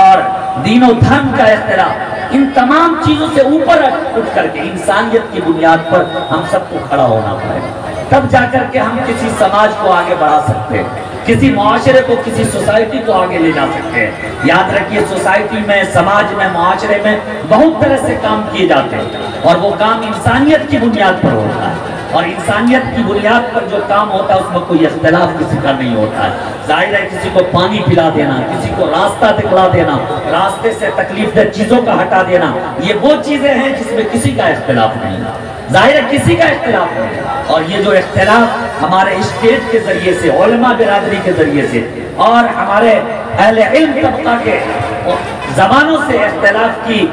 اور دین و دھرم کا اختلاف، ان تمام چیزوں سے اوپر اٹھ کر کے انسانیت کی بنیاد پر ہم سب کو کھڑا ہونا پڑے گا، تب جا کر کے ہم کسی سماج کو آگے بڑھا سکتے ہیں، کسی معاشرے کو، کسی سوسائٹی کو آگے لے جا سکتے ہیں۔ یاد رکھیے سوسائٹی میں، سماج میں، معاشرے میں بہت طرح سے کام کیے جاتے ہیں اور وہ کام انسانیت کی بنیاد پر ہوتا ہے، اور انسانیت کی بنیاد پر جو کام ہوتا ہے اس میں کوئی اختلاف کسی کا نہیں ہوتا ہے۔ ظاہر ہے کسی کو پانی پلا دینا، کسی کو راستہ دکھلا دینا، راستے سے تکلیف دہ چیزوں کا ہٹا دینا، یہ وہ چیزیں ہیں جس میں کسی کا اختلاف نہیں ہے، ظاہر ہے کسی کا اختلاف نہیں ہے۔ اور یہ جو اختلاف ہمارے اسٹیٹ کے ذریعے سے، علماء برادری کے ذریعے سے اور ہمارے اہل علم طبقہ کے زبانوں سے اختلاف کی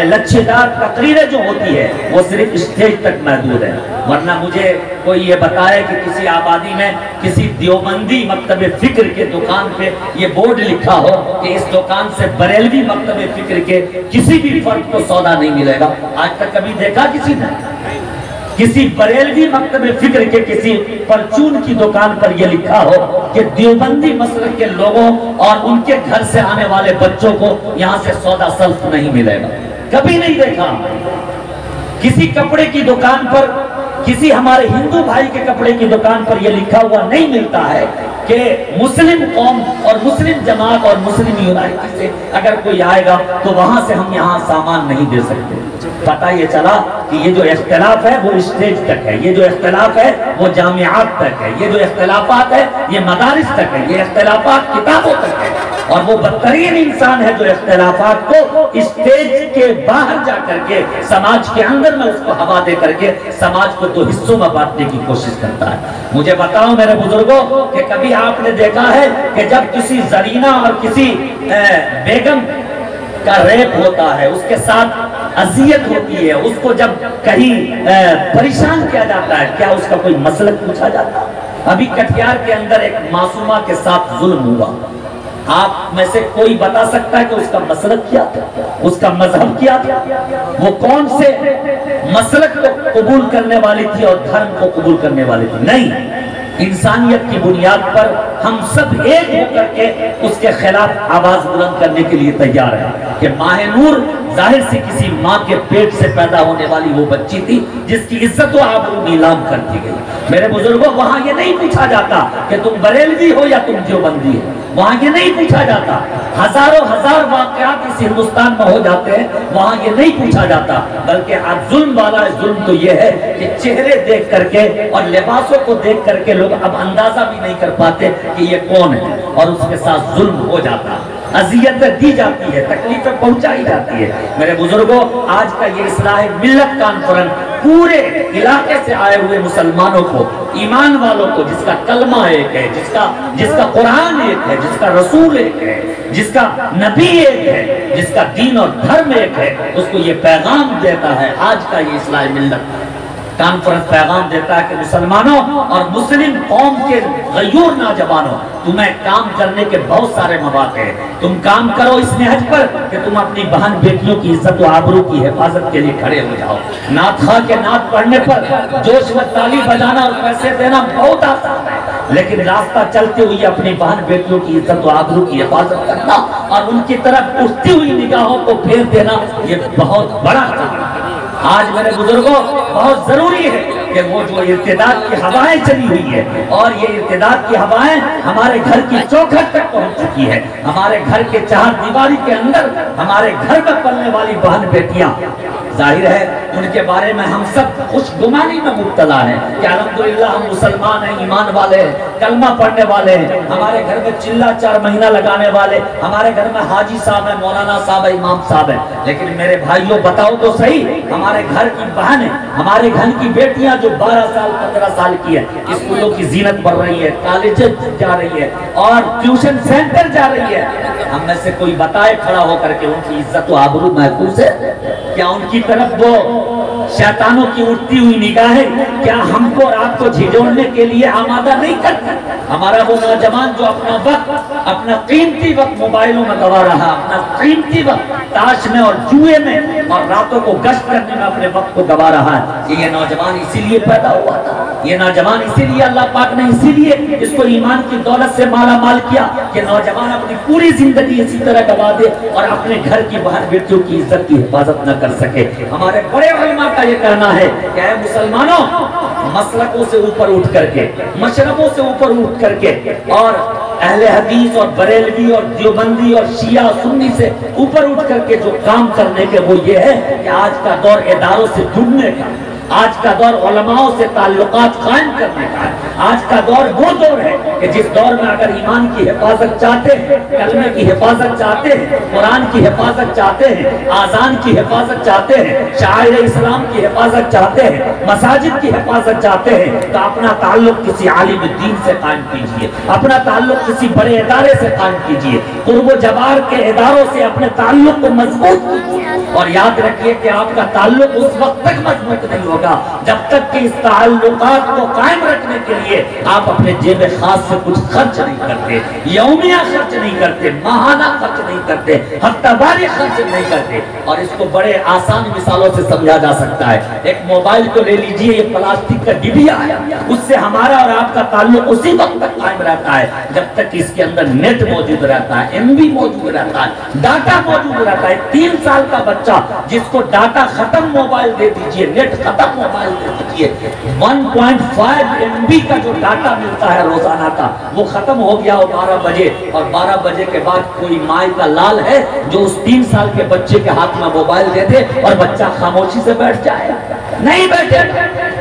لچھیدار تقریریں جو ہوتی ہے وہ صرف اسٹیج تک محدود ہے، ورنہ مجھے کوئی یہ بتائے کہ کسی آبادی میں کسی دیوبندی مکتب فکر کے دکان پہ یہ بورڈ لکھا ہو کہ اس دکان سے بریلوی مکتب فکر کے کسی بھی فرد کو سودا نہیں ملے گا، آج تک کبھی دیکھا کسی نے؟ کسی بریلوی مکتب فکر کے کسی پرچون کی دکان پر یہ لکھا ہو کہ دیوبندی مسلک کے لوگوں اور ان کے گھر سے آنے والے بچوں کو یہاں سے سودا سلف نہیں ملے گا، کبھی نہیں دیکھا۔ کسی کپڑے کی دکان پر، کسی ہمارے ہندو بھائی کے کپڑے کی دکان پر یہ لکھا ہوا نہیں ملتا ہے کہ مسلم قوم اور مسلم جماعت اور مسلم یونائٹی سے اگر کوئی آئے گا تو وہاں سے ہم یہاں سامان نہیں دے سکتے۔ پتہ یہ چلا کہ یہ جو اختلاف ہے وہ اسٹیج تک ہے، یہ جو اختلاف ہے وہ جامعات تک ہے، یہ جو اختلافات ہے یہ مدارس تک ہے، یہ اختلافات کتابوں تک ہے، اور وہ بدترین انسان ہے جو اختلافات کو اسٹیج کے باہر جا کر کے سماج کے اندر میں اس کو ہوا دے کر کے سماج کو دو حصوں میں بانٹنے کی کوشش کرتا ہے۔ مجھے بتاؤ میرے بزرگوں کہ کبھی آپ نے دیکھا ہے کہ جب کسی زرینہ اور کسی بیگم کا ریپ ہوتا ہے، اس کے ساتھ اذیت ہوتی ہے، اس کو جب کہیں پریشان کیا جاتا ہے، کیا اس کا کوئی مسلک پوچھا جاتا ہے؟ ابھی کٹیہار کے اندر ایک معصومہ کے ساتھ ظلم ہوا، آپ میں سے کوئی بتا سکتا ہے کہ اس کا مسلک کیا تھا، اس کا مذہب کیا تھا، وہ کون سے مسلک کو قبول کرنے والی تھی اور دھرم کو قبول کرنے والی تھی؟ نہیں، انسانیت کی بنیاد پر ہم سب ایک ہو کر کے اس کے خلاف آواز بلند کرنے کے لیے تیار ہیں کہ ماہ نور ظاہر سے کسی ماں کے پیٹ سے پیدا ہونے والی وہ بچی تھی جس کی عزت و آبرو نیلام کر دی گئی۔ میرے بزرگوں وہاں یہ نہیں پوچھا جاتا کہ تم بریلوی ہو یا تم دیوبندی ہو، وہاں یہ نہیں پوچھا جاتا۔ ہزاروں ہزار واقعات اس ہندوستان میں ہو جاتے ہیں، وہاں یہ نہیں پوچھا جاتا، بلکہ آج ظلم والا ظلم تو یہ ہے کہ چہرے دیکھ کر کے اور لباسوں کو دیکھ کر کے لوگ اب اندازہ بھی نہیں کر پاتے کہ یہ کون ہے، اور اس کے ساتھ ظلم ہو جاتا ہے، اذیتیں دی جاتی ہے، تکلیفیں پہنچائی جاتی ہے۔ میرے بزرگوں آج کا یہ اصلاح ملت کانفرنس پورے علاقے سے آئے ہوئے مسلمانوں کو، ایمان والوں کو، جس کا کلمہ ایک ہے، جس کا قرآن ایک ہے، جس کا رسول ایک ہے، جس کا نبی ایک ہے، جس کا دین اور دھرم ایک ہے، اس کو یہ پیغام دیتا ہے۔ آج کا یہ اصلاح ملت کانفرنس پیغام دیتا ہے کہ مسلمانوں اور مسلم قوم کے غیور نوجوانوں، تمہیں کام کرنے کے بہت سارے مواقع ہیں، تم کام کرو اس نہج پر کہ تم اپنی بہن بیٹیوں کی عزت و آبرو کی حفاظت کے لیے کھڑے ہو جاؤ۔ نعت خواہ کے نعت پڑھنے پر جوش میں تالی بجانا اور پیسے دینا بہت آسان ہے، لیکن راستہ چلتے ہوئے اپنی بہن بیٹیوں کی عزت و آبرو کی حفاظت کرنا اور ان کی طرف اٹھتی ہوئی نگاہوں کو پھیر دینا یہ بہت بڑا کام ہے۔ آج میرے بزرگوں بہت ضروری ہے کہ وہ جو ارتداد کی ہوائیں چلی ہوئی ہے، اور یہ ارتداد کی ہوائیں ہمارے گھر کی چوکھٹ تک پہنچ چکی ہے، ہمارے گھر کے چار دیواری کے اندر ہمارے گھر میں پلنے والی بہن بیٹیاں، ظاہر ہے ان کے بارے میں ہم سب خوش گمانی میں مبتلا ہیں کہ الحمدللہ ہم مسلمان ہیں، ایمان والے ہیں، کلمہ پڑھنے والے ہیں، ہمارے گھر میں چلہ 4 مہینہ لگانے والے، ہمارے گھر میں حاجی صاحب ہیں، مولانا صاحب ہیں، امام صاحب ہیں، لیکن میرے بھائیوں بتاؤ تو صحیح، ہمارے گھر کی بہنیں، ہمارے گھر کی بیٹیاں جو 12 سال 15 سال کی ہے، اسکولوں کی زینت بڑھ رہی ہے، کالج جا رہی ہے اور ٹیوشن سینٹر جا رہی ہے، ہم میں سے کوئی بتائے کھڑا ہو کر کے ان کی عزت و آبرو محفوظ ہے؟ کیا ان کی طرف وہ شیطانوں کی اٹھتی ہوئی نگاہیں کیا ہم کو اور آپ کو جھنجھوڑنے کے لیے آمادہ نہیں کرتا؟ ہمارا وہ نوجوان جو اپنا وقت، اپنا قیمتی وقت موبائلوں میں گوا رہا، اپنا قیمتی وقت تاش میں اور جوئے میں اور راتوں کو گشت کرنے میں اپنے وقت کو گوا رہا ہے، یہ نوجوان اسی لیے پیدا ہوا تھا یہ نوجوان اسی لیے اللہ پاک نے اسی لیے اس کو ایمان کی دولت سے مالا مال کیا کہ نوجوان اپنی پوری زندگی اسی طرح گوا دے اور اپنے گھر کی باہر بیٹیوں کی عزت کی حفاظت نہ کر سکے۔ ہمارے بڑے علماء کا یہ کہنا ہے کہ اے مسلمانوں، مسلکوں سے اوپر اٹھ کر کے، مشربوں سے اوپر اٹھ کر کے، اور اہل حدیث اور بریلوی اور دیوبندی اور شیعہ سنی سے اوپر اٹھ کر کے جو کام کرنے کے وہ یہ ہے کہ آج کا دور اداروں سے جڑنے کا، آج کا دور علماء سے تعلقات قائم کرنے کا ہے۔ آج کا دور وہ دور ہے کہ جس دور میں اگر ایمان کی حفاظت چاہتے ہیں، کلمے کی حفاظت چاہتے ہیں، قرآن کی حفاظت چاہتے ہیں، آذان کی حفاظت چاہتے ہیں، شعائر اسلام کی حفاظت چاہتے ہیں، مساجد کی حفاظت چاہتے ہیں، تو اپنا تعلق کسی عالم دین سے قائم کیجئے، اپنا تعلق کسی بڑے ادارے سے قائم کیجئے، قرب و جوار کے اداروں سے اپنے تعلق کو مضبوط کیجئے، اور یاد رکھیے کہ آپ کا تعلق اس وقت تک مضبوط نہیں ہوگا جب تک کہ اس تعلقات کو قائم رکھنے کے لیے آپ اپنے جیب خاص سے کچھ خرچ نہیں کرتے، یومیہ خرچ نہیں کرتے، ماہانہ خرچ نہیں کرتے، ہفتہ واری خرچ نہیں کرتے۔ اور اس کو بڑے آسان مثالوں سے سمجھا جا سکتا ہے۔ ایک موبائل کو لے لیجئے، یہ پلاسٹک کا ڈبیا ہے، اس سے ہمارا اور آپ کا تعلق اسی وقت تک قائم رہتا ہے جب تک اس کے اندر نیٹ موجود رہتا ہے، ایم بی موجود رہتا ہے، ڈاٹا موجود رہتا ہے۔ 3 سال کا بچہ جس کو ڈاٹا ختم موبائل دے دیجئے، نیٹ ختم موبائل دے دیجئے، 1.5 ایم بی کا جو ڈاٹا ملتا ہے روزانہ کا وہ ختم ہو گیا ہو 12 بجے، اور 12 بجے کے بعد کوئی ماں کا لال ہے جو اس 3 سال کے بچے کے ہاتھ میں موبائل دے دے اور بچہ خاموشی سے بیٹھ جائے؟ نہیں بیٹھے،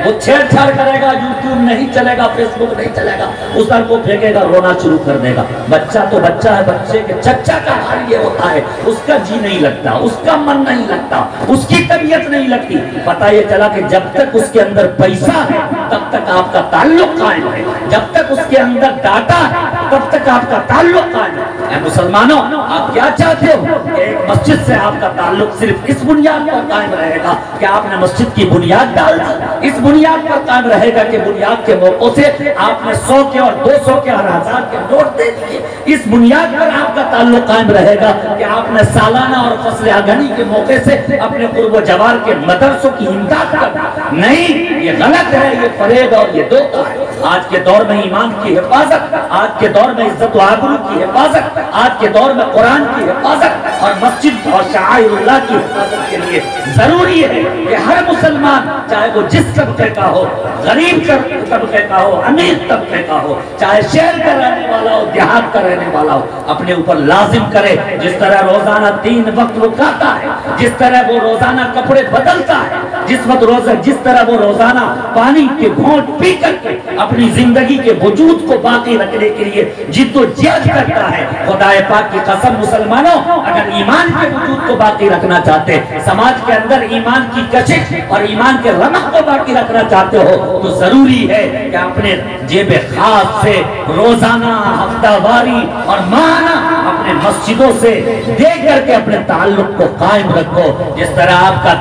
وہ چھیڑ چھاڑ کرے گا، یوٹیوب نہیں چلے گا، فیس بک نہیں چلے گا، اس پر وہ پھینکے گا، رونا شروع کر دے گا۔ بچہ تو بچہ ہے، بچے کے چچا کا حال یہ ہوتا ہے، اس کا جی نہیں لگتا، اس کا من نہیں لگتا، اس کی طبیعت نہیں لگتی۔ پتہ یہ چلا کہ جب تک اس کے اندر پیسہ ہے تب تک آپ کا تعلق قائم ہے، جب تک اس کے اندر ڈاٹا ہے تب تک آپ کا تعلق قائم ہے۔ اے مسلمانوں، آپ کیا چاہتے ہو کہ ایک مسجد سے آپ کا تعلق صرف اس بنیاد پر قائم رہے گا کہ آپ نے مسجد کی بنیاد ڈال دی، اس بنیاد پر قائم رہے گا کہ بنیاد کے موقع سے آپ نے 100 کے اور 200 کے اور 1000 کے نوٹ دے دیے، اس بنیاد پر آپ کا تعلق قائم رہے گا کہ آپ نے سالانہ اور فصل آگنی کے موقع سے اپنے قرب و جوار کے مدرسوں کی امداد کر دی۔ نہیں، یہ غلط ہے، یہ فریب اور یہ دھوکہ ہے۔ آج کے دور میں ایمان کی حفاظت، آج کے دور میں عزت و آبرو کی حفاظت، آج کے دور میں قرآن کی حفاظت اور مسجد اور شعائر اللہ کی حفاظت کے لیے ضروری ہے کہ ہر مسلمان، چاہے وہ جس طبقے کا ہو، غریب طبقے کا ہو، امیر طبقے کا ہو، چاہے شہر کا رہنے والا ہو، دیہات کا رہنے والا ہو، اپنے اوپر لازم کرے۔ جس طرح روزانہ 3 وقت وہ کھاتا ہے، جس طرح وہ روزانہ کپڑے بدلتا ہے، جس طرح وہ روزانہ پانی کے گھونٹ پی کر کے اپنی زندگی کے وجود کو باقی رکھنے کے لیے جد و جہد کرتا ہے۔ خدا پاک کی قسم مسلمانوں، اگر ایمان کے وجود کو باقی رکھنا چاہتے، سماج کے اندر ایمان کی کشش اور ایمان کے رمق کو باقی رکھنا چاہتے ہو تو ضروری ہے کہ اپنے جیب خاص سے روزانہ، ہفتہ واری اور ماہانہ اپنے مسجدوں سے دے کر کے اپنے تعلق کو قائم رکھو۔ جس طرح آپ کا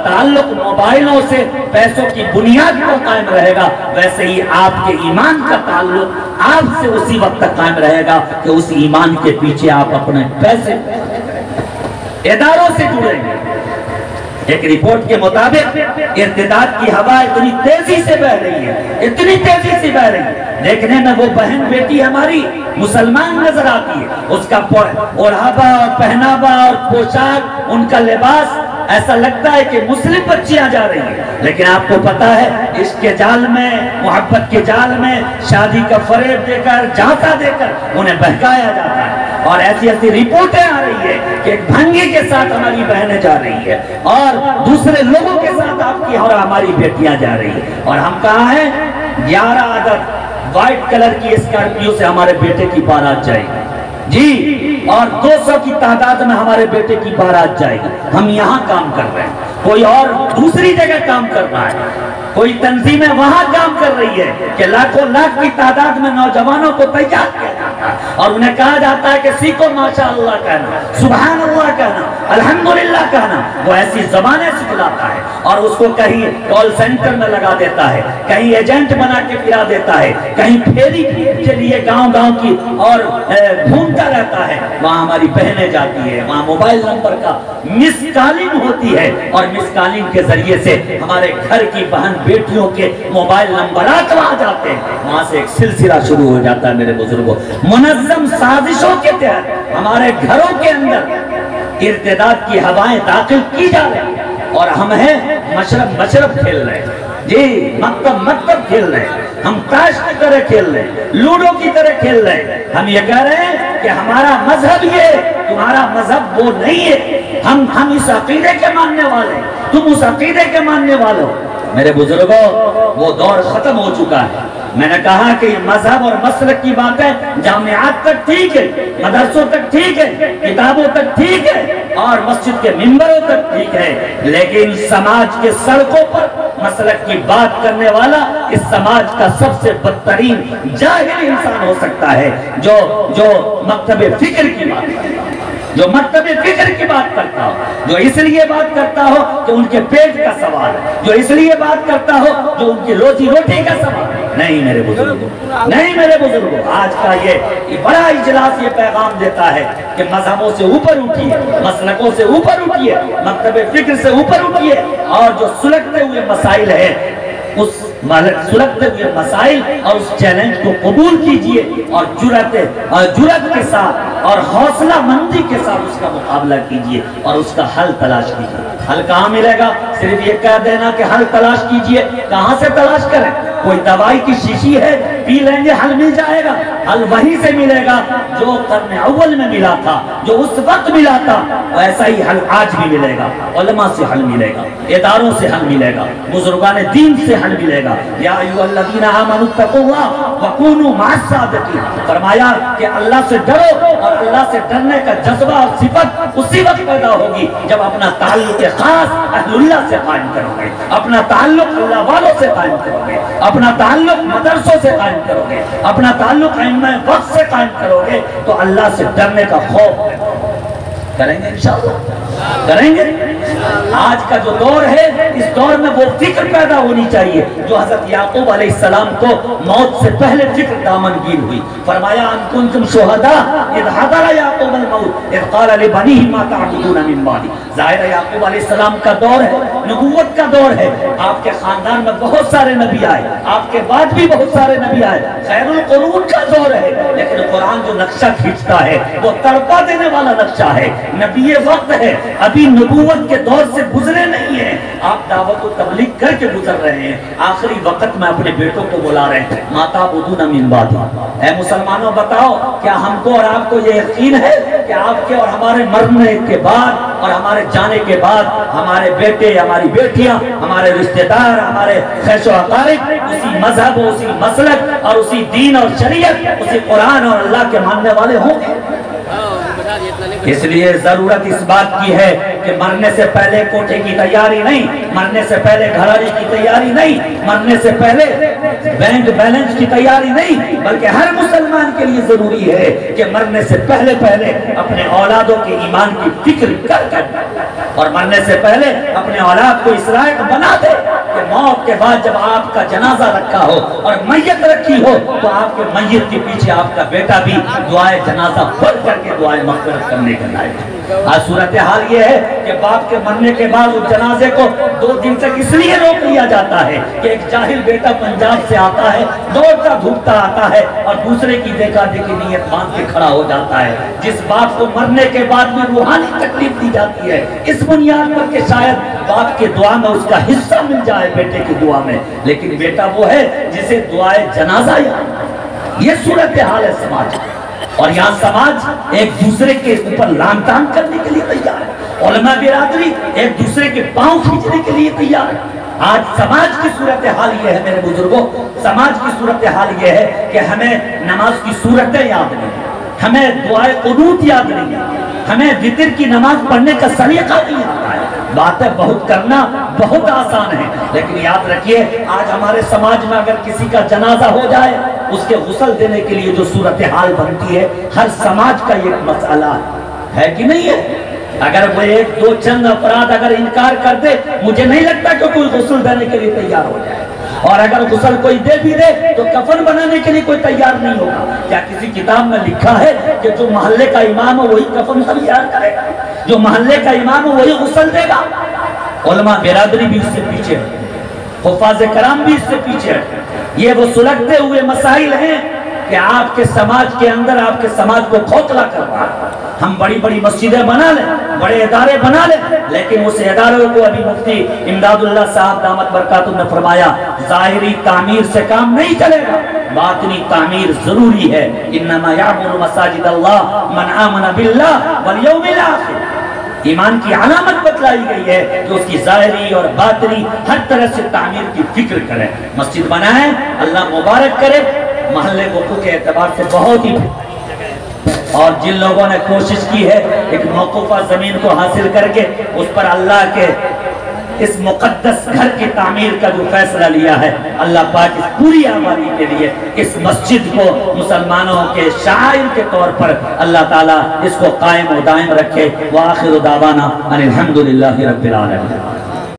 تعلق موبائلوں سے، پیسوں کی بنیاد پر قائم رہے گا، ویسے ہی آپ کے ایمان کا تعلق آپ سے اسی وقت تک قائم رہے گا کہ اس ایمان کے پیچھے آپ اپنے پیسے اداروں سے جڑیں گے۔ ایک رپورٹ کے مطابق ارتداد کی ہوا اتنی تیزی سے بہ رہی ہے، اتنی تیزی سے بہ رہی ہے، دیکھنے میں وہ بہن بیٹی ہماری مسلمان نظر آتی ہے، اس کا اوڑھاوا اور پہناوا اور پوشاک، ان کا لباس ایسا لگتا ہے کہ مسلم بچیاں جا رہی ہیں، لیکن آپ کو پتا ہے عشق کے جال میں، محبت کے جال میں شادی کا فریب دے کر، جھانسا دے کر انہیں بہکایا جاتا ہے، اور ایسی ایسی رپورٹیں آ رہی ہے کہ ایک بھنگی کے ساتھ ہماری بہنیں جا رہی ہے اور دوسرے لوگوں کے ساتھ آپ کی اور ہماری بیٹیاں جا رہی ہیں، اور ہم کہاں ہیں؟ 11 عدد وائٹ کلر کی اسکارپیو سے ہمارے بیٹے کی بارات جائے گی جی، اور 200 کی تعداد میں ہمارے بیٹے کی بارات جائے گی۔ ہم یہاں کام کر رہے ہیں، کوئی اور دوسری جگہ کام کر رہا ہے، کوئی تنظیمیں وہاں کام کر رہی ہے کہ لاکھوں لاکھ کی تعداد میں نوجوانوں کو تیار کیا جاتا ہے اور انہیں کہا جاتا ہے کہ سیکھو ماشاءاللہ کہنا، سبحان اللہ کہنا، الحمدللہ کہنا۔ وہ ایسی زبانیں سکھلاتا ہے اور اس کو کہیں کال سینٹر میں لگا دیتا ہے، کہیں ایجنٹ بنا کے پھرا دیتا ہے، کہیں پھیری کے لیے گاؤں گاؤں کی اور گھومتا رہتا جاتا ہے وہاں ہماری بہنیں جاتی ہے، وہاں موبائل نمبر کا مس کالنگ ہوتی ہے، اور مس کالنگ کے ذریعے سے ہمارے گھر کی بہن بیٹیوں کے موبائل نمبرات وہاں جاتے ہیں، وہاں سے ایک سلسلہ شروع ہو جاتا ہے میرے بزرگوں۔ منظم سازشوں کے تحت ہمارے گھروں کے اندر ارتداد کی ہوائیں داخل کی جا رہی ہیں، اور ہم ہیں مشرب کھیل رہے ہیں، جی مکتب کھیل رہے ہیں، ہم تاش کی طرح کھیل رہے ہیں، لوڈو کی طرح کھیل رہے ہیں۔ ہم یہ کہہ رہے ہیں کہ ہمارا مذہب یہ، تمہارا مذہب وہ نہیں ہے، ہم اس عقیدے کے ماننے والے ہیں، تم اس عقیدے کے ماننے والے ہو۔ میرے بزرگوں، وہ دور ختم ہو چکا ہے۔ میں نے کہا کہ یہ مذہب اور مسلک کی بات ہے، جامعات تک ٹھیک ہے، مدرسوں تک ٹھیک ہے، کتابوں تک ٹھیک ہے، اور مسجد کے منبروں تک ٹھیک ہے، لیکن سماج کے سڑکوں پر مسلک کی بات کرنے والا اس سماج کا سب سے بدترین جاہل انسان ہو سکتا ہے، جو مکتب فکر کی بات کرتا ہے، جو مکتب فکر کی بات کرتا ہو، جو اس لیے بات کرتا ہو کہ ان کے پیٹ کا سوال ہے، جو اس لیے بات کرتا ہو جو ان کی روزی روٹی کا سوال ہے۔ نہیں میرے بزرگوں، نہیں میرے بزرگوں، آج کا یہ بڑا اجلاس یہ پیغام دیتا ہے کہ مذہبوں سے اوپر اٹھیے، مسلکوں سے اوپر اٹھیے، مکتب فکر سے اوپر اٹھیے، اور جو سلگتے ہوئے مسائل ہیں اس سلگتے ہوئے مسائل اور اس چیلنج کو قبول کیجئے، اور جرأت کے ساتھ اور حوصلہ مندی کے ساتھ اس کا مقابلہ کیجئے، اور اس کا حل تلاش کیجئے۔ حل کہاں ملے گا؟ صرف یہ کہہ دینا کہ حل تلاش کیجئے، کہاں سے تلاش کریں؟ کوئی دوائی کی شیشی ہے، پی لیں گے حل مل جائے گا؟ حل وہیں سے ملے گا جو قرن اول میں ملا تھا، جو اس وقت ملا تھا، ایسا ہی حل آج بھی ملے گا۔ علماء سے حل ملے گا، اداروں سے حل ملے گا، بزرگان دین سے حل ملے گا۔ یا ایھا الذین آمنوا اتقوا اللہ وکونوا مع الصادقین، فرمایا کہ اللہ سے ڈرو، اور اللہ سے ڈرنے کا جذبہ اور صفت اسی وقت پیدا ہوگی جب اپنا تعلق خاص اہل اللہ سے قائم کرو گے، اپنا تعلق اللہ والوں سے قائم کرو گے، اپنا تعلق مدرسوں سے قائم کرو گے، اپنا تعلق ائمہ وقت سے قائم کرو گے، تو اللہ سے ڈرنے کا خوف کریں گے انشاءاللہ، کریں گے۔ آج کا جو دور ہے، اس دور میں وہ فکر پیدا ہونی چاہیے جو حضرت یعقوب علیہ السلام کو موت سے پہلے فکر دامنگیر ہوئی۔ فرمایا ان کنتم شہداء اذ حضر یعقوب الموت اذ قال لبنیہ ما تعبدون من بعدی۔ ظاہر یعقوب علیہ السلام کا دور ہے، نبوت کا دور ہے، آپ کے خاندان میں بہت سارے نبی آئے، آپ کے بعد بھی بہت سارے نبی آئے، خیر القرون کا دور ہے، لیکن قرآن جو نقشہ کھینچتا ہے وہ تڑپا دینے والا نقشہ ہے، نبی وقت ہے، ابھی نبوت کے دور سے گزرے نہیں ہیں، آپ دعوت و تبلیغ کر کے گزر رہے ہیں، آخری وقت میں اپنے بیٹوں کو بلا رہے ہیں ما تعبدون من بعدی۔ اے مسلمانوں بتاؤ، کیا ہم کو اور آپ کو یہ یقین ہے کہ آپ کے اور ہمارے مرنے کے بعد اور ہمارے جانے کے بعد ہمارے بیٹے، ہماری بیٹیاں، ہمارے رشتہ دار، ہمارے خیش و اقارب اسی مذہب، اسی مسلک اور اسی دین اور شریعت، اسی قرآن اور اللہ کے ماننے والے ہوں گے؟ اس لیے ضرورت اس بات کی ہے کہ مرنے سے پہلے کوٹھے کی تیاری نہیں، مرنے سے پہلے گھرانے کی تیاری نہیں، مرنے سے پہلے بینک بیلنس کی تیاری نہیں، بلکہ ہر مسلمان کے لیے ضروری ہے کہ مرنے سے پہلے اپنے اولادوں کے ایمان کی فکر کر اور مرنے سے پہلے اپنے اولاد کو اس لائق بنا دے کہ موت کے بعد جب آپ کا جنازہ رکھا ہو اور میت رکھی ہو تو آپ کے میت کے پیچھے آپ کا بیٹا بھی دعائے جنازہ پڑھ کر کے دعائے مغفرت کرنے کے لائق ہے۔ آج صورتحال یہ ہے کہ باپ کے مرنے کے بعد اس جنازے کو 2 دن تک اس لیے روک لیا جاتا ہے کہ ایک جاہل بیٹا پنجاب سے آتا ہے، دوڑتا دھوپتا آتا ہے اور دوسرے کی دیکھا دیکھی نیت باندھ کے کھڑا ہو جاتا ہے۔ جس باپ کو مرنے کے بعد میں روحانی تکلیف دی جاتی ہے اس بنیاد پر کہ شاید باپ کے دعا میں اس کا حصہ مل جائے بیٹے کی دعا میں، لیکن بیٹا وہ ہے جسے دعائے جنازہ یاد۔ یہ صورتحال ہے سماج، اور یہاں سماج ایک دوسرے کے اوپر لان تان کرنے کے لیے تیار ہے، علماء برادری ایک دوسرے کے پاؤں کھینچنے کے لیے تیار ہے۔ آج سماج کی صورتحال یہ ہے میرے بزرگوں، سماج کی صورتحال یہ ہے کہ ہمیں نماز کی صورتیں یاد نہیں، ہمیں دعائے قنوت یاد نہیں، ہمیں وتر کی نماز پڑھنے کا سلیقہ نہیں آتا ہے۔ باتیں بہت کرنا بہت آسان ہے، لیکن یاد رکھیے آج ہمارے سماج میں اگر کسی کا جنازہ ہو جائے اس کے غسل دینے کے لیے جو صورتحال بنتی ہے، ہر سماج کا یہ مسئلہ ہے کہ نہیں ہے؟ اگر وہ 1-2 چند افراد اگر انکار کر دے، مجھے نہیں لگتا کہ کوئی غسل دینے کے لیے تیار ہو جائے۔ اور اگر غسل کوئی دے بھی دے تو کفن بنانے کے لیے کوئی تیار نہیں ہوگا۔ کیا کسی کتاب میں لکھا ہے کہ جو محلے کا امام ہے وہی کفن تیار کرے گا، جو محلے کا امام ہے وہی غسل دے گا؟ علماء برادری بھی اس سے پیچھے ہے، حفاظ کرام بھی اس سے پیچھے ہے۔ یہ وہ سلگتے ہوئے مسائل ہیں کہ آپ کے سماج کے اندر آپ کے سماج کو کھوکھلا کر رہا ہے۔ ہم بڑی بڑی مسجدیں بنا لیں، بڑے ادارے بنا لیں، لیکن اس اداروں کو ابھی مفتی امداد اللہ صاحب دامت برکاتہ نے فرمایا ظاہری تعمیر سے کام نہیں چلے گا، باطنی تعمیر ضروری ہے۔ انما یعمر مساجد اللہ من آمن باللہ والیوم الآخر۔ ایمان کی علامت بتلائی گئی ہے کہ اس کی ظاہری اور باطنی ہر طرح سے تعمیر کی فکر کریں، مسجد بنائیں، اللہ مبارک کرے۔ محلے وقوع کے اعتبار سے بہت ہی اور جن لوگوں نے کوشش کی ہے ایک موقوفہ زمین کو حاصل کر کے اس پر اللہ کے اس مقدس گھر کی تعمیر کا جو فیصلہ لیا ہے، اللہ پاک اس پوری آبادی کے لیے اس مسجد کو مسلمانوں کے شاعر کے طور پر اللہ تعالیٰ اس کو قائم و دائم رکھے۔ وآخر دعوانا ان الحمدللہ رب العالمین۔